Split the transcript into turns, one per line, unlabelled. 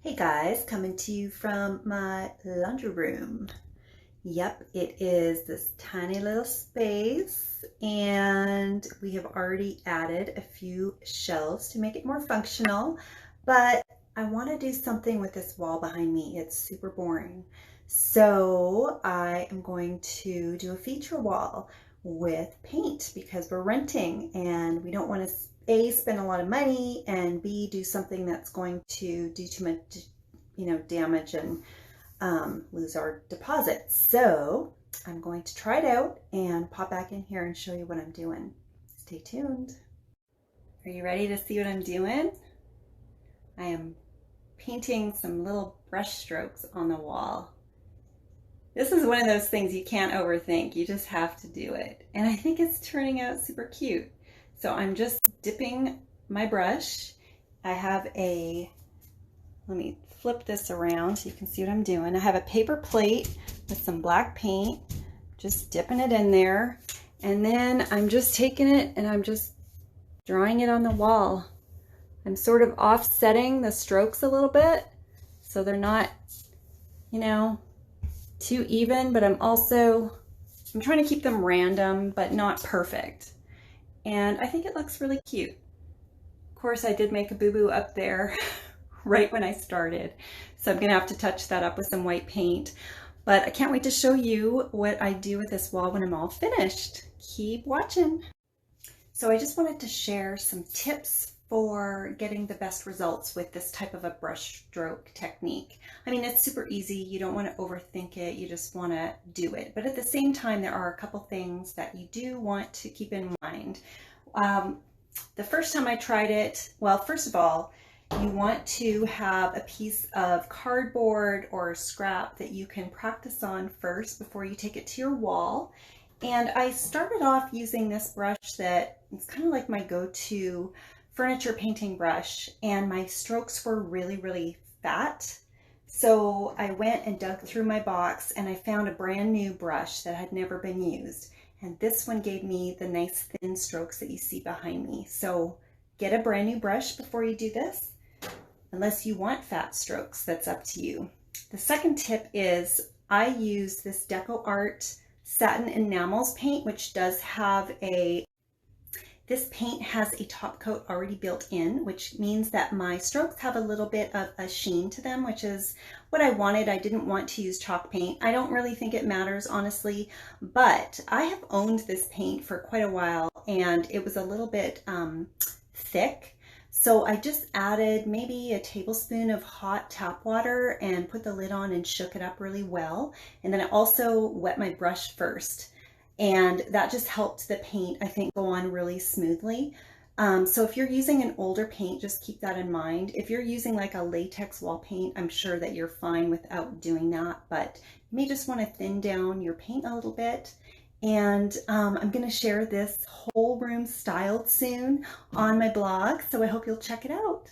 Hey guys, coming to you from my laundry room. Yep, it is this tiny little space, and we have already added a few shelves to make it more functional, but I want to do something with this wall behind me. It's super boring. So I am going to do a feature wall with paint because we're renting and we don't want to A, spend a lot of money, and B, do something that's going to do too much, damage and lose our deposit. So I'm going to try it out and pop back in here and show you what I'm doing. Stay tuned. Are you ready to see what I'm doing? I am painting some little brush strokes on the wall. This is one of those things you can't overthink. You just have to do it. And I think it's turning out super cute. So I'm just dipping my brush. I have let me flip this around so you can see what I'm doing. I have a paper plate with some black paint, just dipping it in there. And then I'm just taking it and I'm just drawing it on the wall. I'm sort of offsetting the strokes a little bit so they're not, too even, but I'm trying to keep them random, but not perfect. And I think it looks really cute. Of course, I did make a boo-boo up there right when I started. So I'm gonna have to touch that up with some white paint. But I can't wait to show you what I do with this wall when I'm all finished. Keep watching. So I just wanted to share some tips for getting the best results with this type of a brush stroke technique. I mean, it's super easy. You don't want to overthink it. You just want to do it. But at the same time, there are a couple things that you do want to keep in mind. The first time I tried it, well, first of all, you want to have a piece of cardboard or scrap that you can practice on first before you take it to your wall. And I started off using this brush that it's kind of like my go-to furniture painting brush, and my strokes were really, really fat. So I went and dug through my box and I found a brand new brush that had never been used. And this one gave me the nice thin strokes that you see behind me. So get a brand new brush before you do this, unless you want fat strokes, that's up to you. The second tip is I use this DecoArt Satin Enamels paint, which does have this paint has a top coat already built in, which means that my strokes have a little bit of a sheen to them, which is what I wanted. I didn't want to use chalk paint. I don't really think it matters, honestly, but I have owned this paint for quite a while and it was a little bit thick. So I just added maybe a tablespoon of hot tap water and put the lid on and shook it up really well. And then I also wet my brush first. And that just helped the paint, I think, go on really smoothly. So if you're using an older paint, just keep that in mind. If you're using like a latex wall paint, I'm sure that you're fine without doing that, but you may just want to thin down your paint a little bit. And I'm going to share this whole room styled soon on my blog, so I hope you'll check it out.